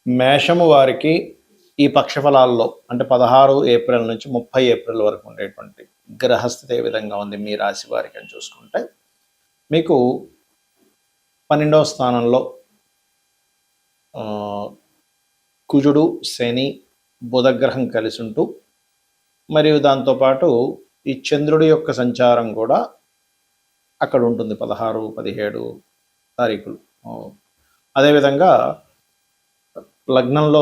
మేషము వారికి ఈ పక్షఫలాల్లో అంటే 16 ఏప్రిల్ నుంచి 30 ఏప్రిల్ వరకు ఉండేటువంటి గ్రహస్థితి ఏ విధంగా ఉంది మీ రాశి వారికి అని చూసుకుంటే, మీకు 12వ స్థానంలో కుజుడు, శని, బుధగ్రహం కలిసి ఉంటూ, మరియు దాంతోపాటు ఈ చంద్రుడి యొక్క సంచారం కూడా అక్కడ ఉంటుంది 16, 17 తారీఖులు. అదేవిధంగా లగ్నంలో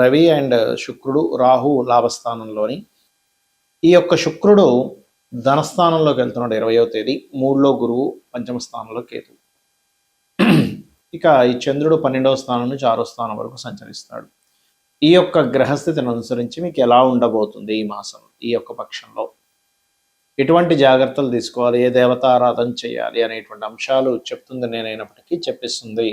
రవి అండ్ శుక్రుడు, రాహు లాభస్థానంలోని, ఈ యొక్క శుక్రుడు ధనస్థానంలోకి వెళ్తున్నాడు 20వ తేదీ, 3లో గురువు, పంచమ స్థానంలో కేతు. ఇక ఈ చంద్రుడు 12వ స్థానం నుంచి 6వ స్థానం వరకు సంచరిస్తాడు. ఈ యొక్క గ్రహస్థితిని అనుసరించి మీకు ఎలా ఉండబోతుంది ఈ మాసం, ఈ యొక్క పక్షంలో ఎటువంటి జాగ్రత్తలు తీసుకోవాలి, ఏ దేవతారాధన చేయాలి అనేటువంటి అంశాలు చెప్తుంది నేనైనప్పటికీ చెప్పిస్తుంది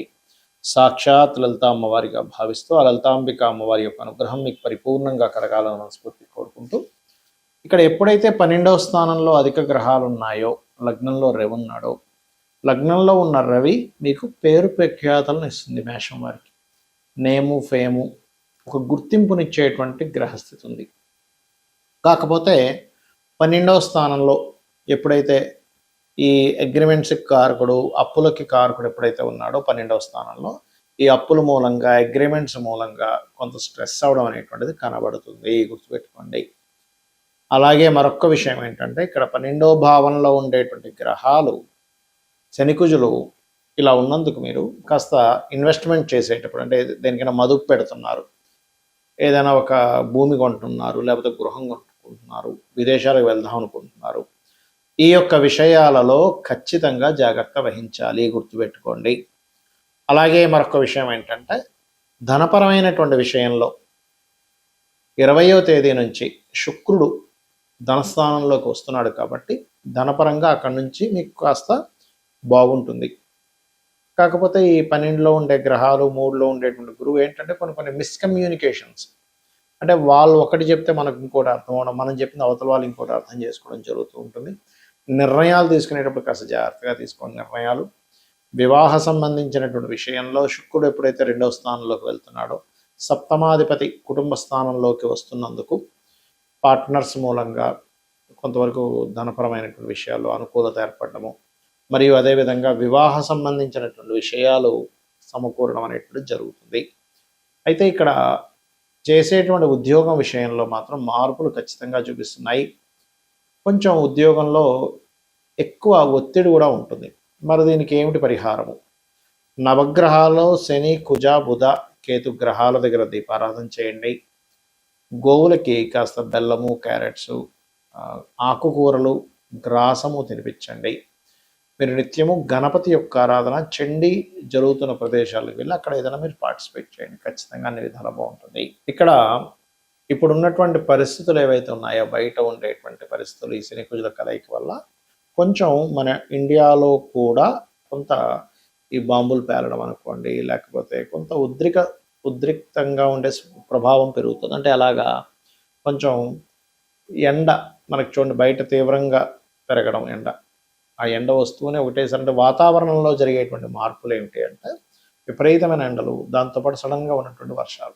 సాక్షాత్ లలిత అమ్మవారిగా భావిస్తూ, ఆ లలితాంబిక అమ్మవారి యొక్క అనుగ్రహం మీకు పరిపూర్ణంగా కలగాలని మనస్ఫూర్తి కోరుకుంటూ, ఇక్కడ ఎప్పుడైతే 12వ స్థానంలో అధిక గ్రహాలు ఉన్నాయో, లగ్నంలో రవి ఉన్నాడో, లగ్నంలో ఉన్న రవి మీకు పేరు ప్రఖ్యాతలను ఇస్తుంది. మేషం వారికి నేము, ఫేము, ఒక గుర్తింపునిచ్చేటువంటి గ్రహస్థితి ఉంది. కాకపోతే 12వ స్థానంలో ఎప్పుడైతే ఈ అగ్రిమెంట్స్కి కారకుడు, అప్పులకి కారకుడు ఎప్పుడైతే ఉన్నాడో 12వ స్థానంలో, ఈ అప్పుల మూలంగా, అగ్రిమెంట్స్ మూలంగా కొంత స్ట్రెస్ అవడం అనేటువంటిది కనబడుతుంది, గుర్తుపెట్టుకోండి. అలాగే మరొక విషయం ఏంటంటే, ఇక్కడ 12వ భావంలో ఉండేటువంటి గ్రహాలు శనికుజులు ఇలా ఉన్నందుకు మీరు కాస్త ఇన్వెస్ట్మెంట్ చేసేటప్పుడు, అంటే దేనికైనా మదుపు పెడుతున్నారు, ఏదైనా ఒక భూమి కొంటున్నారు, లేకపోతే గృహం కొంటున్నారు, విదేశాలకు వెళ్దాం అనుకుంటున్నారు, ఈ యొక్క విషయాలలో ఖచ్చితంగా జాగ్రత్త వహించాలి, గుర్తుపెట్టుకోండి. అలాగే మరొక విషయం ఏంటంటే, ధనపరమైనటువంటి విషయంలో 20వ తేదీ నుంచి శుక్రుడు ధనస్థానంలోకి వస్తున్నాడు కాబట్టి ధనపరంగా అక్కడి నుంచి మీకు కాస్త బాగుంటుంది. కాకపోతే ఈ 12లో ఉండే గ్రహాలు, 3లో ఉండేటువంటి గురువు ఏంటంటే కొన్ని మిస్కమ్యూనికేషన్స్, అంటే వాళ్ళు ఒకటి చెప్తే మనకు ఇంకోటి అర్థం అవడం, మనం చెప్పింది అవతల వాళ్ళు ఇంకోటి అర్థం చేసుకోవడం జరుగుతూ ఉంటుంది. నిర్ణయాలు తీసుకునేటప్పుడు కాస్త జాగ్రత్తగా తీసుకోండి నిర్ణయాలు. వివాహ సంబంధించినటువంటి విషయంలో శుక్రుడు ఎప్పుడైతే 2వ స్థానంలోకి వెళ్తున్నాడో, సప్తమాధిపతి కుటుంబ స్థానంలోకి వస్తున్నందుకు పార్ట్నర్స్ మూలంగా కొంతవరకు ధనపరమైనటువంటి విషయాల్లో అనుకూలత ఏర్పడము, మరియు అదేవిధంగా వివాహ సంబంధించినటువంటి విషయాలు సమకూరడం అనేటువంటిది జరుగుతుంది. అయితే ఇక్కడ చేసేటువంటి ఉద్యోగం విషయంలో మాత్రం మార్పులు ఖచ్చితంగా చూపిస్తున్నాయి. కొంచెం ఉద్యోగంలో ఎక్కువ ఒత్తిడి కూడా ఉంటుంది. మరి దీనికి ఏమిటి పరిహారము? నవగ్రహాల్లో శని, కుజ, బుధ, కేతు గ్రహాల దగ్గర దీపారాధన చేయండి. గోవులకి కాస్త బెల్లము, క్యారెట్స్, ఆకుకూరలు, గ్రాసము తినిపించండి. మీరు నిత్యము గణపతి యొక్క ఆరాధన, చండీ జరుగుతున్న ప్రదేశాలకు వెళ్ళి అక్కడ ఏదైనా మీరు పార్టిసిపేట్ చేయండి. ఖచ్చితంగా అన్ని విధాలు బాగుంటుంది. ఇక్కడ ఇప్పుడున్నటువంటి పరిస్థితులు ఏవైతే ఉన్నాయో, బయట ఉండేటువంటి పరిస్థితులు, ఈ శని కుజుల కలయిక వల్ల కొంచెం మన ఇండియాలో కూడా కొంత ఈ బాంబులు పేలడం అనుకోండి, లేకపోతే కొంత ఉద్రిక్తంగా ఉండే ప్రభావం పెరుగుతుంది. అంటే అలాగా కొంచెం ఎండ మనకు చూడండి, బయట తీవ్రంగా పెరగడం ఎండ, ఆ ఎండ వస్తూనే ఒకటేసారి, అంటే వాతావరణంలో జరిగేటువంటి మార్పులు ఏమిటి అంటే విపరీతమైన ఎండలు, దాంతోపాటు సడన్గా ఉన్నటువంటి వర్షాలు,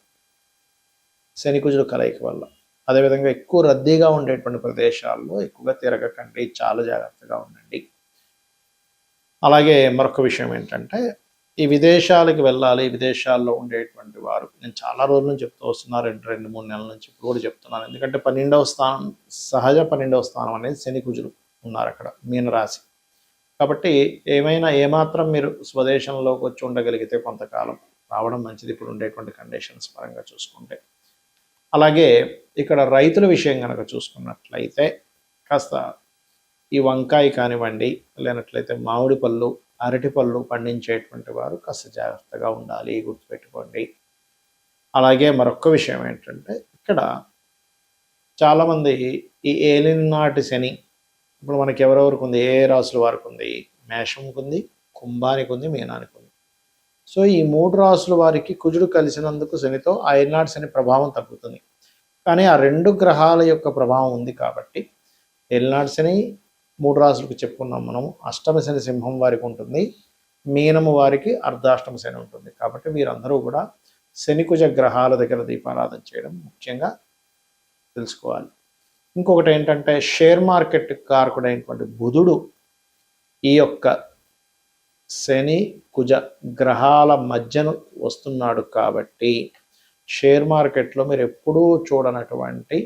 శని కుజుల కలయిక వల్ల. అదేవిధంగా ఎక్కువ రద్దీగా ఉండేటువంటి ప్రదేశాల్లో ఎక్కువగా తిరగకండి, చాలా జాగ్రత్తగా ఉండండి. అలాగే మరొక విషయం ఏంటంటే, ఈ విదేశాలకు వెళ్ళాలి, విదేశాల్లో ఉండేటువంటి వారు, నేను చాలా రోజుల నుంచి చెప్తూ వస్తున్నాను, 2-3 నెలల నుంచి, ఇప్పుడు కూడా చెప్తున్నాను. ఎందుకంటే 12వ స్థానం, సహజ 12వ స్థానం అనేది శని కుజులు ఉన్నారు అక్కడ, మీనరాశి. కాబట్టి ఏమాత్రం మీరు స్వదేశంలోకి వచ్చి ఉండగలిగితే కొంతకాలం రావడం మంచిది, ఇప్పుడు ఉండేటువంటి కండిషన్స్ పరంగా చూసుకుంటే. అలాగే ఇక్కడ రైతుల విషయం కనుక చూసుకున్నట్లయితే కాస్త ఈ వంకాయ కానివ్వండి, లేనట్లయితే మామిడి పళ్ళు, అరటి పళ్ళు పండించేటువంటి వారు కాస్త జాగ్రత్తగా ఉండాలి, గుర్తుపెట్టుకోండి. అలాగే మరొక విషయం ఏంటంటే, ఇక్కడ చాలామంది ఈ ఏలినాటి శని, ఇప్పుడు మనకి ఎవరెవరికి ఉంది, ఏ రాసుల వారికి ఉంది, మేషంకి ఉంది, కుంభానికి ఉంది, మీనానికి ఉంది. సో ఈ 3 రాసుల వారికి కుజుడు కలిసినందుకు శనితో ఆ ఏలినాటి శని ప్రభావం తగ్గుతుంది. కానీ ఆ 2 గ్రహాల యొక్క ప్రభావం ఉంది కాబట్టి ఏలినాటి శని 3 రాసులకు చెప్పుకున్నాం మనం. అష్టమ శని సింహం వారికి ఉంటుంది, మీనము వారికి అర్ధాష్టమ శని ఉంటుంది. కాబట్టి వీరందరూ కూడా శనికుజ గ్రహాల దగ్గర దీపారాధన చేయడం ముఖ్యంగా తెలుసుకోవాలి. ఇంకొకటి ఏంటంటే షేర్ మార్కెట్ కారకుడైనటువంటి బుధుడు ఈ యొక్క శని కుజ గ్రహాల మధ్యను వస్తున్నాడు కాబట్టి షేర్ మార్కెట్లో మీరు ఎప్పుడూ చూడనటువంటి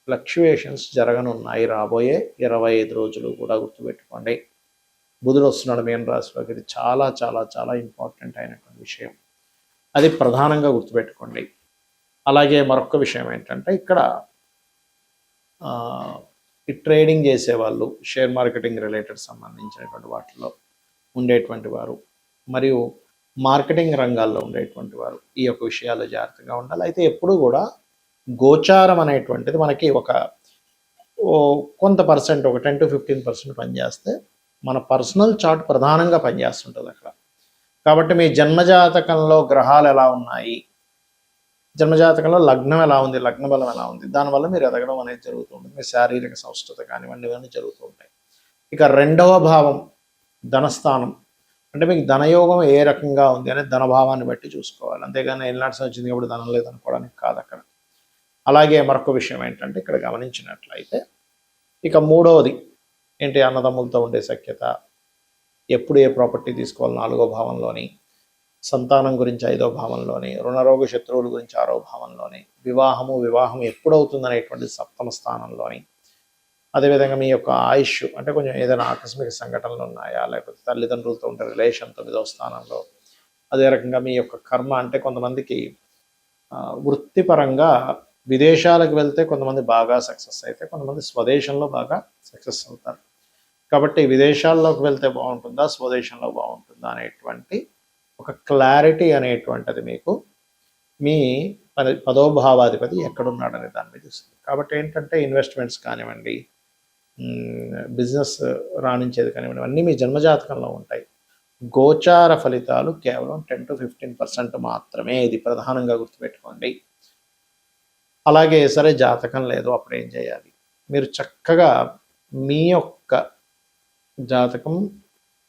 ఫ్లక్చుయేషన్స్ జరగనున్నాయి రాబోయే 25 రోజులు కూడా గుర్తుపెట్టుకోండి. బుధుడు వస్తున్నాడు మీన రాశిలోకి. ఇది చాలా చాలా చాలా ఇంపార్టెంట్ అయినటువంటి విషయం. అది ప్రధానంగా గుర్తుపెట్టుకోండి. అలాగే మరొక విషయం ఏంటంటే ఇక్కడ ఈ ట్రేడింగ్ చేసేవాళ్ళు, షేర్ మార్కెటింగ్ రిలేటెడ్ సంబంధించినటువంటి వాటిలో ఉండేటువంటి వారు మరియు మార్కెటింగ్ రంగాల్లో ఉండేటువంటి వారు ఈ యొక్క విషయాల్లో జాగ్రత్తగా ఉండాలి. అయితే ఎప్పుడూ కూడా గోచారం అనేటువంటిది మనకి కొంత పర్సెంట్, ఒక 10 to 15% పనిచేస్తే మన పర్సనల్ చార్ట్ ప్రధానంగా పనిచేస్తుంటుంది అక్కడ. కాబట్టి మీ జన్మజాతకంలో గ్రహాలు ఎలా ఉన్నాయి, జన్మజాతకంలో లగ్నం ఎలా ఉంది, లగ్న బలం ఎలా ఉంది, దానివల్ల మీరు ఎదగడం అనేది జరుగుతూ ఉంటుంది. మీ శారీరక సంస్కృత కానివ్వండి ఇవన్నీ జరుగుతూ ఉంటాయి. ఇక రెండవ భావం ధనస్థానం, అంటే మీకు ధనయోగం ఏ రకంగా ఉంది అనేది ధనభావాన్ని బట్టి చూసుకోవాలి. అంతేగాని ఎల్నాట్స్ వచ్చింది కాబట్టి ధనం లేదనుకోవడానికి కాదు అక్కడ. అలాగే మరొక విషయం ఏంటంటే ఇక్కడ గమనించినట్లయితే ఇక మూడవది ఏంటి, అన్నదమ్ములతో ఉండే సఖ్యత, ఎప్పుడు ఏ ప్రాపర్టీ తీసుకోవాలి 4వ భావంలోని, సంతానం గురించి 5వ భావంలోని, రుణరోగ శత్రువుల గురించి 6వ భావంలోని, వివాహం ఎప్పుడవుతుంది అనేటువంటి 7వ స్థానంలోని, అదేవిధంగా మీ యొక్క ఆయుష్ అంటే కొంచెం ఏదైనా ఆకస్మిక సంఘటనలు ఉన్నాయా, లేకపోతే తల్లిదండ్రులతో ఉండే రిలేషన్ 9వ స్థానంలో, అదే రకంగా మీ యొక్క కర్మ అంటే కొంతమందికి వృత్తిపరంగా విదేశాలకు వెళ్తే కొంతమంది బాగా సక్సెస్ అయితే, కొంతమంది స్వదేశంలో బాగా సక్సెస్ అవుతారు. కాబట్టి విదేశాల్లోకి వెళ్తే బాగుంటుందా, స్వదేశంలో బాగుంటుందా అనేటువంటి ఒక క్లారిటీ అనేటువంటిది మీకు మీ 10వ భావాధిపతి ఎక్కడున్నాడనే దాని మీద ఇస్తుంది. కాబట్టి ఏంటంటే ఇన్వెస్ట్మెంట్స్ కానివ్వండి, బిజినెస్ రాణించేది కానివ్వండి, అన్నీ మీ జన్మజాతకంలో ఉంటాయి. గోచార ఫలితాలు కేవలం 10 to 15% మాత్రమే. ఇది ప్రధానంగా గుర్తుపెట్టుకోండి. అలాగే సరే జాతకం లేదు, అప్పుడు ఏం చేయాలి? మీరు చక్కగా మీ యొక్క జాతకం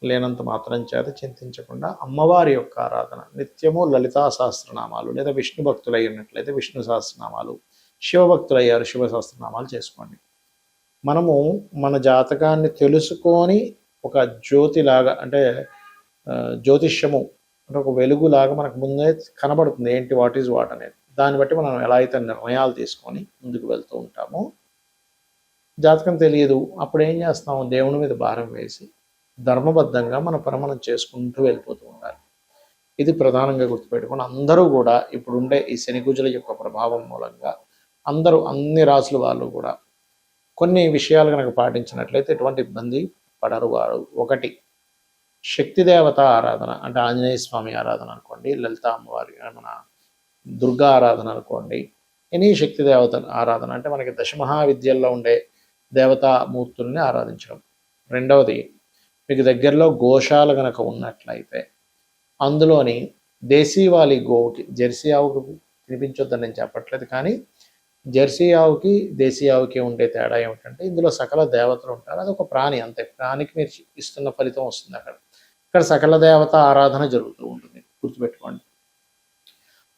లేనంత మాత్రం చేత చింతించకుండా అమ్మవారి యొక్క ఆరాధన నిత్యము లలితా సహస్రనామాలు, లేదా విష్ణు భక్తులు అయినట్లయితే విష్ణు సహస్రనామాలు, శివభక్తులయ్యారు శివ సహస్రనామాలు చేసుకోండి. మనము మన జాతకాన్ని తెలుసుకొని ఒక జ్యోతిలాగా, అంటే జ్యోతిష్యము అంటే ఒక వెలుగులాగా మనకు ముందే కనబడుతుంది ఏంటి, వాట్ ఈజ్ వాట్ అనేది. దాన్ని బట్టి మనం ఎలా అయితే నిర్ణయాలు తీసుకొని ముందుకు వెళ్తూ ఉంటామో, జాతకం తెలియదు అప్పుడు ఏం చేస్తాము, దేవుని మీద భారం వేసి ధర్మబద్ధంగా మన పని మనం చేసుకుంటూ వెళ్ళిపోతూ ఉండాలి. ఇది ప్రధానంగా గుర్తుపెట్టుకుని అందరూ కూడా ఇప్పుడుండే ఈ శనికుజుల యొక్క ప్రభావం మూలంగా అందరూ అన్ని రాసుల వాళ్ళు కూడా కొన్ని విషయాలు కనుక పాటించినట్లయితే ఎటువంటి ఇబ్బంది పడరు వారు. ఒకటి, శక్తి దేవత ఆరాధన, అంటే ఆంజనేయ స్వామి ఆరాధన అనుకోండి, లలిత అమ్మవారి మన దుర్గా ఆరాధన అనుకోండి, ఎనీ శక్తి దేవత ఆరాధన అంటే మనకి దశమహావిద్యల్లో ఉండే దేవతామూర్తుల్ని ఆరాధించడం. రెండవది, మీకు దగ్గరలో గోశాల కనుక ఉన్నట్లయితే అందులోని దేశీవాలి గోవుకి, జెర్సీ ఆవుకి తినిపించొద్దని నేను చెప్పట్లేదు, కానీ జెర్సీ ఆవుకి దేశీ ఆవుకి ఉండే తేడా ఏమిటంటే ఇందులో సకల దేవతలు ఉంటారు. అది ఒక ప్రాణి, అంతే. ప్రాణికి మీరు ఇస్తున్న ఫలితం వస్తుంది అక్కడ. ఇక్కడ సకల దేవత ఆరాధన జరుగుతూ ఉంటుంది, గుర్తుపెట్టుకోండి.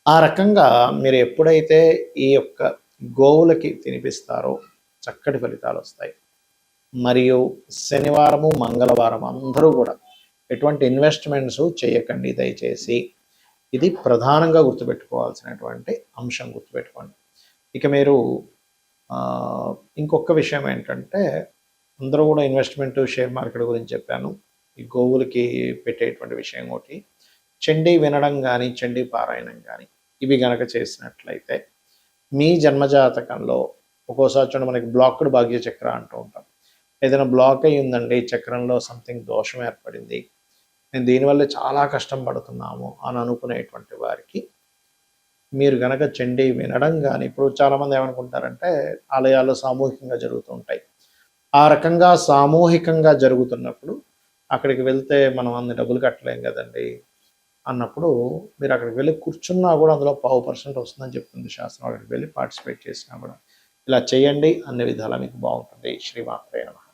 ఆ రకంగా మీరు ఎప్పుడైతే ఈ యొక్క గోవులకి తినిపిస్తారో చక్కటి ఫలితాలు వస్తాయి. మరియు శనివారము మంగళవారం అందరూ కూడా ఎటువంటి ఇన్వెస్ట్మెంట్స్ చేయకండి దయచేసి. ఇది ప్రధానంగా గుర్తుపెట్టుకోవాల్సినటువంటి అంశం, గుర్తుపెట్టుకోండి. ఇక మీరు ఇంకొక విషయం ఏంటంటే, అందరూ కూడా ఇన్వెస్ట్మెంట్ షేర్ మార్కెట్ గురించి చెప్పాను. ఈ గోవులకి పెట్టేటువంటి విషయం ఒకటి, చండీ వినడం కానీ చండీ పారాయణం కానీ ఇవి గనక చేసినట్లయితే మీ జన్మజాతకంలో ఒక్కోసారి చూడండి మనకి బ్లాక్డ్ భాగ్య చక్ర అంటూ ఉంటాం. ఏదైనా బ్లాక్ అయ్యి ఉందండి, చక్రంలో సంథింగ్ దోషం ఏర్పడింది, నేను దీనివల్ల చాలా కష్టం పడుతున్నాము అని అనుకునేటువంటి వారికి మీరు గనక చండీ వినడం కానీ, ఇప్పుడు చాలామంది ఏమనుకుంటారంటే ఆలయాల్లో సామూహికంగా జరుగుతూ ఉంటాయి. ఆ రకంగా సామూహికంగా జరుగుతున్నప్పుడు అక్కడికి వెళ్తే మనం అన్ని డబ్బులు కట్టలేం కదండి అన్నప్పుడు మీరు అక్కడికి వెళ్ళి కూర్చున్నా కూడా అందులో 0.5% వస్తుందని చెప్తుంది శాస్త్రం. అక్కడికి వెళ్ళి పార్టిసిపేట్ చేసినా కూడా ఇలా చేయండి, అన్ని విధాలా మీకు బాగుంటుంది. శ్రీమాత్రే నమః.